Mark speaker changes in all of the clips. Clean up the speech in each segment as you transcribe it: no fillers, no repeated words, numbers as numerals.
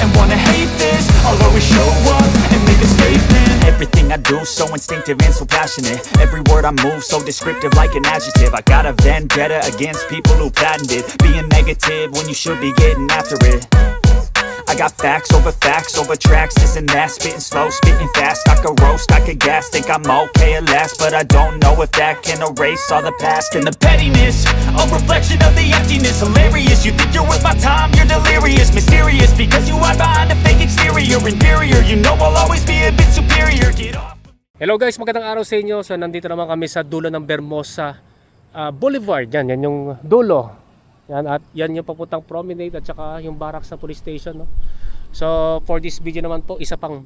Speaker 1: and wanna hate this, I'll always show up and make a statement. Everything I do so instinctive and so passionate. Every word I move so descriptive like an adjective. I got a vendetta against people who patented being negative when you should be getting after it. I got facts over tracks, this and that. Spitting slow, spitting fast, I could roast, I could gas. Think I'm okay at last, but I don't know if that can erase all the past. And the pettiness, a reflection of the emptiness. Hilarious, you think you're worth my time, you're delirious. Mysterious, because you hide behind a fake exterior. Inferior, you know I'll always be a bit superior. Get off.
Speaker 2: Hello guys, magandang araw sa inyo. So nandito naman kami sa dulo ng Vermosa Boulevard. Yan yung dulo. Yan, at yan yung papuntang promenade at saka yung barracks sa police station, no? So for this video naman po, isa pang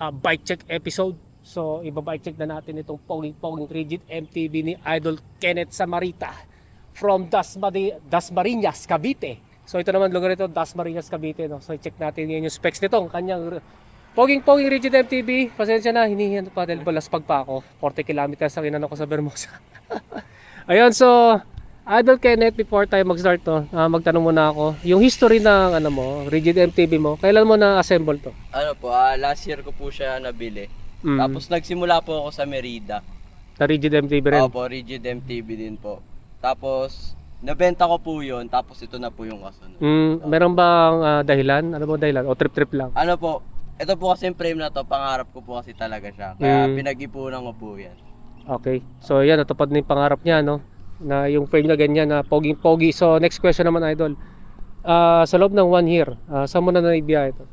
Speaker 2: bike check episode. So iba-bike check na natin itong poging rigid MTB ni Idol Kenneth Samarita from Dasmariñas, Cavite. So ito naman lugar ito, Dasmariñas, Cavite, no? So i-check natin yung specs nitong kanyang poging rigid MTB. Pasensya na, hinihinto pa dahil balaspag pa ako. 40 kilometers ang inano ko sa Vermosa. Ayun, so Idol Kenneth, before tayo mag-start to, magtanong muna ako, yung history ng rigid MTB mo, kailan mo na-assemble to?
Speaker 3: Last year ko po siya nabili. Tapos nagsimula po ako sa Merida.
Speaker 2: Na rigid MTB rin?
Speaker 3: Opo, rigid MTB din po. Tapos nabenta ko po yun, tapos ito na po yung kasunod.
Speaker 2: Meron bang dahilan? Ano mo dahilan? O trip-trip lang?
Speaker 3: Ito po kasi yung frame na to, pangarap ko po kasi talaga siya. Kaya pinag-ipunan ko po yan.
Speaker 2: Okay, so yan, natupad na yung pangarap niya, no? Na yung frame na ganyan na poging-pogi. So next question naman, Idol, sa loob ng 1 year, saan mo na naibiyahe ito?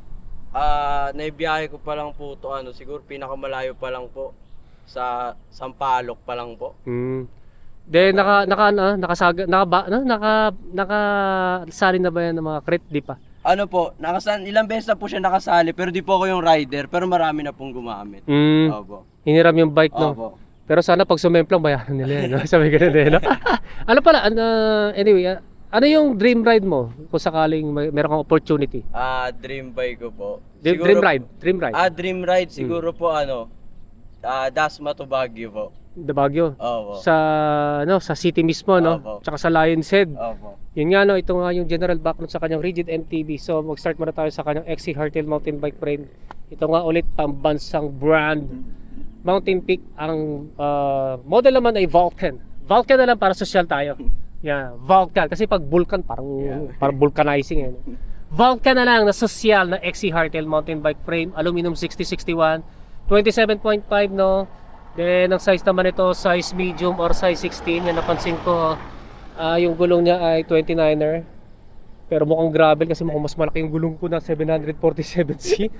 Speaker 3: Naibiyahe ko pa lang po ito, siguro pinakamalayo pa lang po sa Sampaloc pa lang po. Then nakasali na ba yan ng mga crit? Di pa? Ilang beses na po siya nakasali, pero di po ako yung rider, pero marami na pong gumamit. Opo.
Speaker 2: Hiniram yung bike, no?
Speaker 3: Opo.
Speaker 2: Pero sana pag sumemplang bayaran nila, no? Sabi ganun din, no? Anyway, ano yung dream ride mo kung sakaling meron kang opportunity?
Speaker 3: Dream bike ko po.
Speaker 2: Dream ride.
Speaker 3: Dream ride siguro po Dasma to Baguio po.
Speaker 2: The Baguio?
Speaker 3: Opo.
Speaker 2: Sa city mismo, no?
Speaker 3: Opo.
Speaker 2: Tsaka sa Lion's Head.
Speaker 3: Opo.
Speaker 2: Yun nga, no, ito nga yung general background sa kanyang rigid MTB. So mag-start muna tayo sa kanyang XC Hardtail mountain bike frame. Ito nga ulit pambansang brand Mountain Peak. Ang model naman ay Vulcan. Vulcan na lang para social tayo. Yeah, Vulcan. Kasi pag Vulcan parang vulcanizing, eh. Vulcan na lang na social na XC Hardtail mountain bike frame. Aluminum 6061. 27.5, no? Then ang size naman ito, size medium or size 16. Yan napansin ko, yung gulong niya ay 29er. Pero mukhang gravel kasi mukhang mas malaki yung gulong ko na 747C.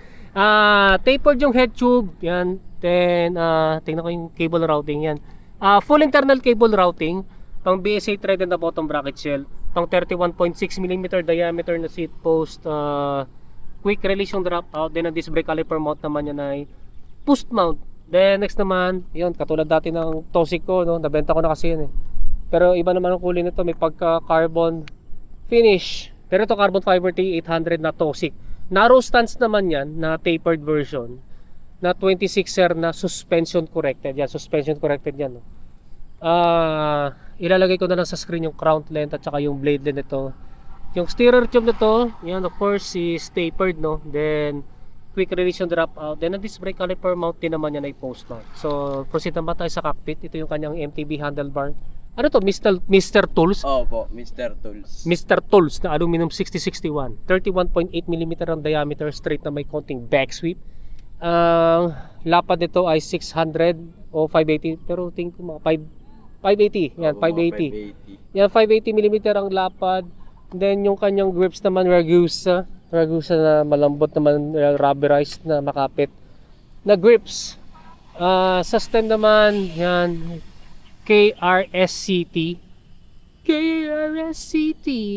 Speaker 2: Tapered yung head tube. Yan. Then tingnan ko yung cable routing yan. Full internal cable routing. Pang BSA threaded na bottom bracket shell. Pang 31.6mm diameter na seat post. Quick release yung drop out. Then ang disc brake caliper mount naman yan ay post mount. Then next naman, yun, katulad dati ng Tosik ko, no? Nabenta ko na kasi yun, eh. Pero iba naman ang kulay nito, may pagka carbon finish. Pero ito carbon fiber T800 na Tosik. Narrow stance naman yan na tapered version na 26er na suspension corrected. Yan, suspension corrected yan, no? Ilalagay ko na lang sa screen yung crown length at saka yung blade din ito. Yung steerer tube nito, yan, of course is tapered, no? Then quick release yung drop out. Then ang disc brake caliper mount din naman yan ay post mount. So proceed naman tayo sa cockpit. Ito yung kanyang MTB handlebar. Ano to? Mr. Tools?
Speaker 3: Opo, Mr. Tools.
Speaker 2: Mr. Tools na aluminum 6061. 31.8mm ang diameter, straight na may konting back sweep. Lapad nito ay 600 o 580, pero tingin ko mga 580. Yan, 580. Yan, 580mm ang lapad. Then yung kanyang grips naman Ragusa na malambot naman, rubberized na makapit na grips. Sa stem naman, yan, KRSCT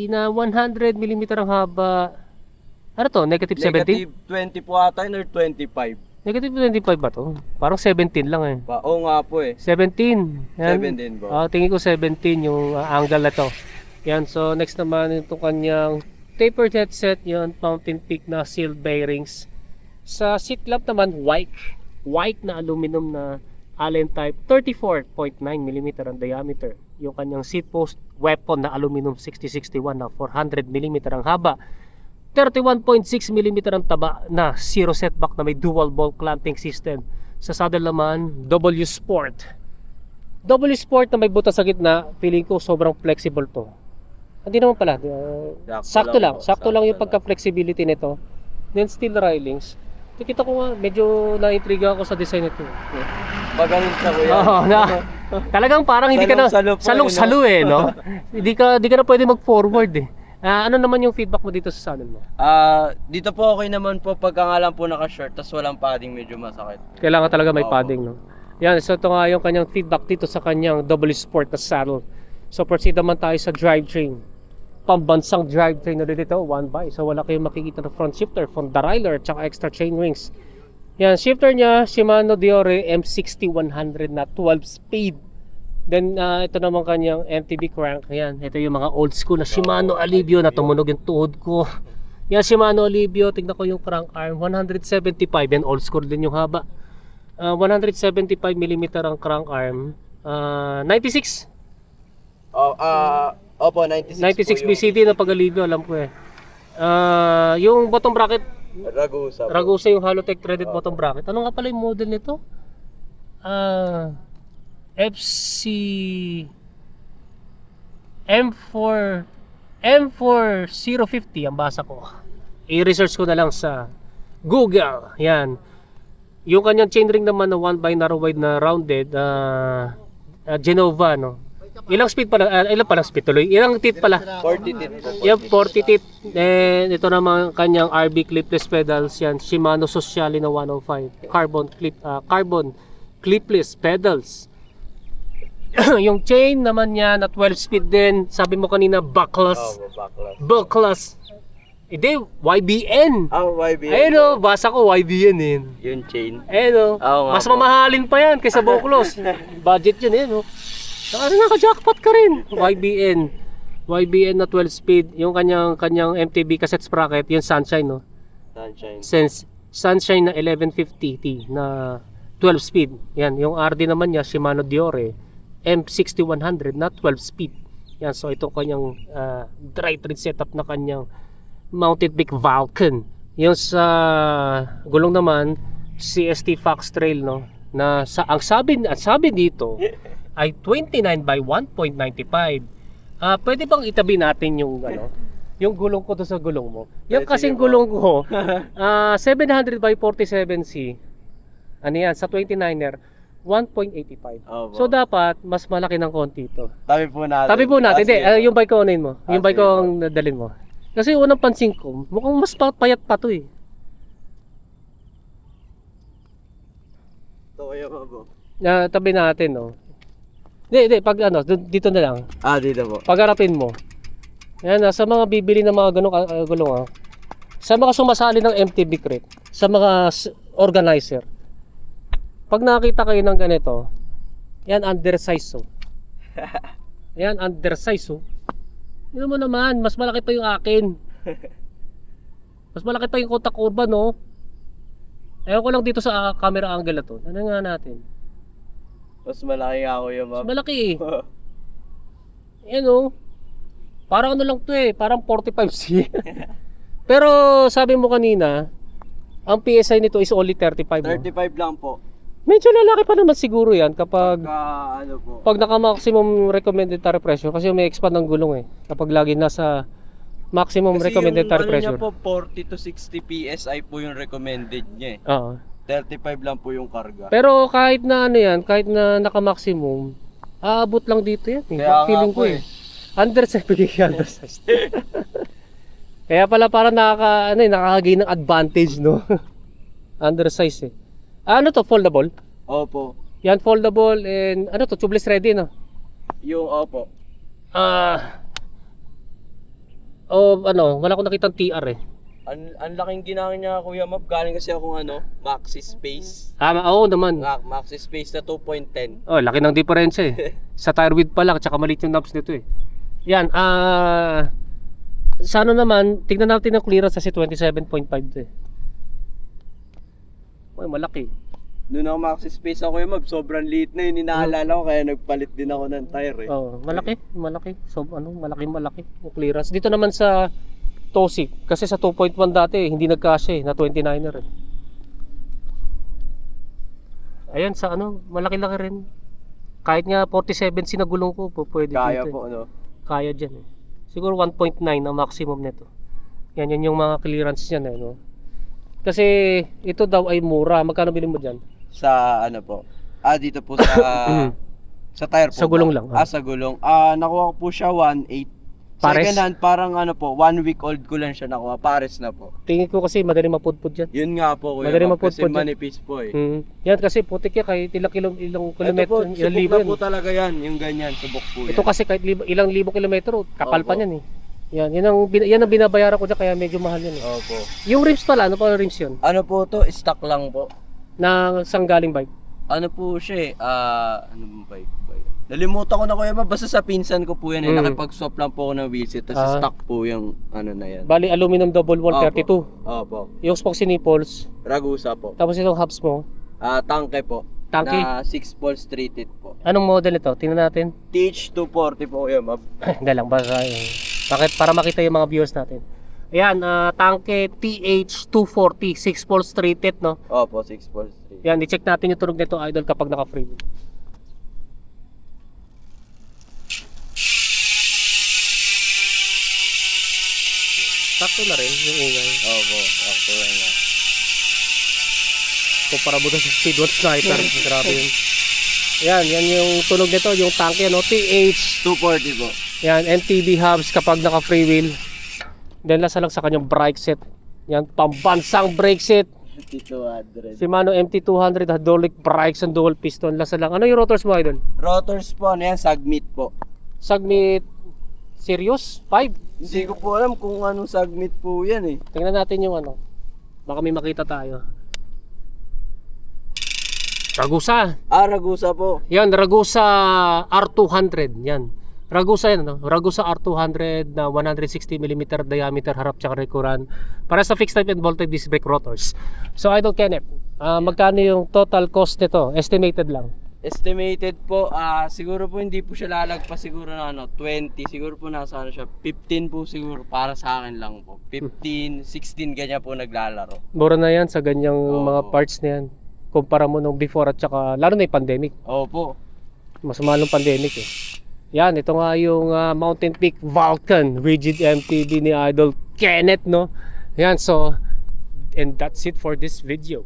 Speaker 2: na 100mm ang haba. Ano to? Negative 17?
Speaker 3: Negative 20 po ata or 25.
Speaker 2: Negative 25 ba to? Parang 17 lang, eh.
Speaker 3: Oo nga po, eh.
Speaker 2: 17. Yan.
Speaker 3: 17 po.
Speaker 2: Tingin ko 17 yung angle na to. Yan, so next naman itong kanyang tapered headset, yun, Mountain Peak na sealed bearings. Sa seat lamp naman, white na aluminum na Allen type, 34.9mm ang diameter. Yung kanyang seat post weapon na aluminum 6061 na 400mm ang haba. 31.6mm ang taba na zero setback na may dual ball clamping system. Sa saddle naman, W Sport. W Sport na may butas sa gitna, feeling ko sobrang flexible to. Hindi naman pala, sakto lang yung pagka-flexibility nito. Then steel railings. Kita ko nga, medyo na-intriga ako sa design nito.
Speaker 3: Magaling siya kuya.
Speaker 2: Oo, talagang parang hindi ka na salong-salo no? Hindi ka na pwede mag-forward eh. Ano naman yung feedback mo dito sa saddle mo?
Speaker 3: Dito po okay naman po pagka nga lang po naka-short tas walang padding, medyo masakit.
Speaker 2: Kailangan talaga may padding, no? Yan, so ito nga yung kanyang feedback dito sa kanyang W Sport na saddle. So proceed naman tayo sa drivetrain. Pambansang drivetrain na dito, 1x. So wala kayong makikita na front shifter, front derailleur, tsaka extra chain rings. Yan, shifter niya, Shimano Diore M60-100 na 12 speed. Then ito naman kanyang MTB crank. Yan, ito yung mga old school na Shimano Alivio na tumunog yung tuhod ko. Yan, Shimano Alivio, tingnan ko yung crank arm, 175. Yan, old school din yung haba. 175mm ang crank arm. 96.
Speaker 3: Opo, 96
Speaker 2: 96 BCD na pag-alivio, alam ko eh. Yung bottom bracket, Ragusa yung Halotech threaded bottom bracket. Ano nga pala yung model nito? FC M4050 ang basa ko. I-research ko na lang sa Google. Yan. Yung kanyang chainring naman na 1x narrow wide na rounded, Genova, no? Ilang speed pala? Ilang palang speed tuloy? Ilang teeth pala?
Speaker 3: 40 teeth po.
Speaker 2: Yan, 40 teeth. And ito naman kanyang RB clipless pedals. Yan, Shimano Sociali na 105. Carbon clipless pedals. Yung chain naman niya na 12 speed din. Sabi mo kanina, backless. Backless. Hindi, YBN.
Speaker 3: YBN.
Speaker 2: Ayun o, basa ko YBN eh.
Speaker 3: Yung chain.
Speaker 2: Ayun o, mas mamahalin pa yan kaysa Boclos. Budget yun eh, no? Naka-jackpot ka rin. YBN na 12 speed. Yung kanyang MTB cassette sprocket, yung Sunshine, no? Sunshine na 1150T na 12 speed. Yan, yung RD naman niya, Shimano Diore M60-100 na 12 speed. Yan, so ito kanyang drivetrain setup na kanyang mounted big Vulcan. Yung sa gulong naman, CST Fox Trail, no? Na ang sabi dito ay 29/1.95. Pwede bang itabi natin yung yung gulong ko doon sa gulong mo? Yung kasing gulong ko 700/47C. Ano yan sa 29er 1.85. So dapat mas malaki ng konti ito.
Speaker 3: Tabi po natin.
Speaker 2: Hindi, yung bike ko unahin mo. Yung bike ko ang dadalhin mo. Kasi unang pansin ko, mukhang mas payat pa to eh.
Speaker 3: Ito kayo po.
Speaker 2: Tabi natin, no. Hindi, pag dito na lang.
Speaker 3: Dito po.
Speaker 2: Pagharapin mo. Yan, sa mga bibili ng mga ganong gulong, sa mga sumasali ng MTB crate, sa mga organizer, pag nakita kayo ng ganito, yan undersize, so. Yan undersize, so. Yun mo naman, mas malaki pa yung akin. Mas malaki pa yung kontak urban, no. Ewan ko lang dito sa camera angle na to. Ano nga natin?
Speaker 3: Mas malaki nga ako yung
Speaker 2: mas malaki eh. Yan o. Parang ano lang to eh. Parang 45C. Pero sabi mo kanina, ang PSI nito is only 35.
Speaker 3: 35 lang po.
Speaker 2: Medyo lalaki pa naman siguro yan kapag pag naka-maximum recommended tire pressure. Kasi may expand ng gulong eh. Kapag lagi nasa maximum
Speaker 3: kasi
Speaker 2: recommended tire pressure.
Speaker 3: Kasi yung po 40 to 60 PSI po yung recommended niya eh.
Speaker 2: Oo.
Speaker 3: 35 lang po yung karga.
Speaker 2: Pero kahit na kahit na naka-maximum, aabot lang dito yan eh.
Speaker 3: Kaya
Speaker 2: feeling ko eh. Undersized. Kaya pala parang nakaka-gain ng advantage, no? Undersized eh. Ano to, foldable?
Speaker 3: Opo.
Speaker 2: Yan, foldable and tubeless ready, no?
Speaker 3: Yung opo.
Speaker 2: Wala akong nakitang TR eh.
Speaker 3: Ang laking ginamit niya Kuya Mab, galing kasi akong Maxi Space.
Speaker 2: Oo naman.
Speaker 3: Maxi Space na 2.10.
Speaker 2: Oh, laki ng diferensya eh. Sa tire width pa lang, tsaka maliit yung knobs nito eh. Yan, sa naman, tignan natin ang clearance kasi 27.5 to eh. Ay, malaki.
Speaker 3: Noon ako Maxi Space ako Kuya Mab, sobrang liit na yun, inaalala ko kaya nagpalit din ako ng tire eh.
Speaker 2: Oh, malaki. So malaki yung clearance. Dito naman sa Tosi. Kasi sa 2.1 dati, hindi nagkasya na 29er eh. Ayan, sa ano, malaki-laki rin. Kahit nga 47C na gulong ko, pwede
Speaker 3: Kaya
Speaker 2: dito.
Speaker 3: po, no?
Speaker 2: Kaya dyan eh. Siguro 1.9 ang maximum nito. Yan yung mga clearance niyan eh, no? Kasi ito daw ay mura. Magkano bilhin mo dyan?
Speaker 3: Sa ano po? Dito po sa sa tire po.
Speaker 2: Sa gulong
Speaker 3: ba?
Speaker 2: lang.
Speaker 3: Sa gulong. Nakuha ko po siya 1.8.
Speaker 2: Pares?
Speaker 3: Second hand, parang ano po, 1 week old ko lang siya nakuha. Pares na po.
Speaker 2: Tingin ko kasi madali mapudpud dyan.
Speaker 3: Yun nga po, kuya.
Speaker 2: Madali
Speaker 3: Kasi
Speaker 2: mapudpud yan.
Speaker 3: manipis po eh.
Speaker 2: Yan kasi putik yan kahit ilang
Speaker 3: Ito
Speaker 2: kilometro,
Speaker 3: po,
Speaker 2: ilang
Speaker 3: subok
Speaker 2: libo
Speaker 3: na
Speaker 2: yan.
Speaker 3: po talaga yan. Yung ganyan, subok po yan.
Speaker 2: Ito kasi kahit ilang libo kilometro, kapal pa
Speaker 3: Opo.
Speaker 2: yan eh. Yan ang binabayaran ko dyan kaya medyo mahal yan eh.
Speaker 3: Opo.
Speaker 2: Yung rims pala, ano pa rims yun?
Speaker 3: Ano po to? Stock lang po.
Speaker 2: Na sang galing bike?
Speaker 3: Ano po siya eh? Ano bang bike ba yun? Nalimutan ko na kuya ba? Basta sa pinsan ko po yan eh. Nakipag-swap lang po ako ng wheelset. Tapos stock po yung ano na yan.
Speaker 2: Bali aluminum double wall 32.
Speaker 3: Opo.
Speaker 2: Yung spokes nipples.
Speaker 3: Ragusa po.
Speaker 2: Tapos itong hubs mo.
Speaker 3: Tangke po.
Speaker 2: Tangke?
Speaker 3: Na 6 poles 3 teeth po.
Speaker 2: Anong model ito? Tingnan natin.
Speaker 3: TH240 po kuya ma'am.
Speaker 2: Hindi lang basta bakit para makita yung mga viewers natin. Ayan, tangke TH240 6 poles straight it, no?
Speaker 3: Opo, 6 poles 3.
Speaker 2: Yan, i-check natin yung tunog nito idol kapag naka-free. Sakto na rin yung ingay.
Speaker 3: Opo, sakto lang na.
Speaker 2: Kumpara mo doon sa Speed 1 Sniper. Grabe yun. Yan yung tunog nito, yung tangke, no? TH240
Speaker 3: po.
Speaker 2: Yan, MTB hubs kapag naka-free wheel. Then lasa lang sa kanyang brake set. Yan, pambansang brake set.
Speaker 3: MT200.
Speaker 2: Shimano MT200 hydraulic brakes and dual piston. Lasa lang. Ano yung rotors mo, idol?
Speaker 3: Rotors po, ano yan? Sagmit po.
Speaker 2: Sagmit Sirius 5.
Speaker 3: Hindi ko po alam kung anong sagmit po yan eh.
Speaker 2: Tingnan natin yung ano. Baka may makita tayo. Ragusa.
Speaker 3: Ragusa po.
Speaker 2: Yan, Ragusa R200. Yan. Ragusa yan, no? Ragusa R200 na 160mm diameter harap tsaka rekuran. Para sa fixed type and bolted disc brake rotors. So, Idol Kenneth, magkano yung total cost nito? Estimated lang.
Speaker 3: Estimated po, siguro po hindi po siya lalagpas siguro na 20. Siguro po nasa siya, 15 po siguro para sa akin lang po. 15, 16 ganyan po naglalaro.
Speaker 2: Mura na yan sa ganyang mga parts na yan. Kumpara mo nung before at saka, lalo na yung pandemic.
Speaker 3: Opo.
Speaker 2: Mas mahal ng pandemic eh. Yan, ito nga yung Mountain Peak Vulcan Rigid MTB ni Idol Kenneth, no? Yan, so, and that's it for this video.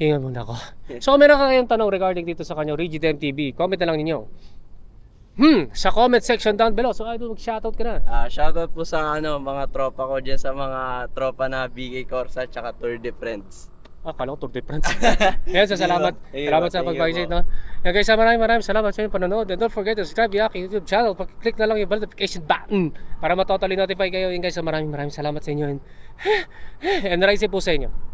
Speaker 2: Hinga muna ako. So, kung meron kayong tanong regarding dito sa kanyang Rigid MTB, comment na lang ninyo. Sa comment section down below. So, Idol, mag-shoutout ka na.
Speaker 3: Shoutout po sa mga tropa ko dyan, sa mga tropa na BK Corsa at Tour de France.
Speaker 2: Kala ko Tour de France. Yan, so salamat. Salamat sa pag-visit, no? Yan guys, maraming salamat sa inyong panonood. And don't forget to subscribe yung aking YouTube channel. Click na lang yung notification button para matotally notify kayo. Yan guys, so maraming salamat sa inyo. And rise po sa inyo.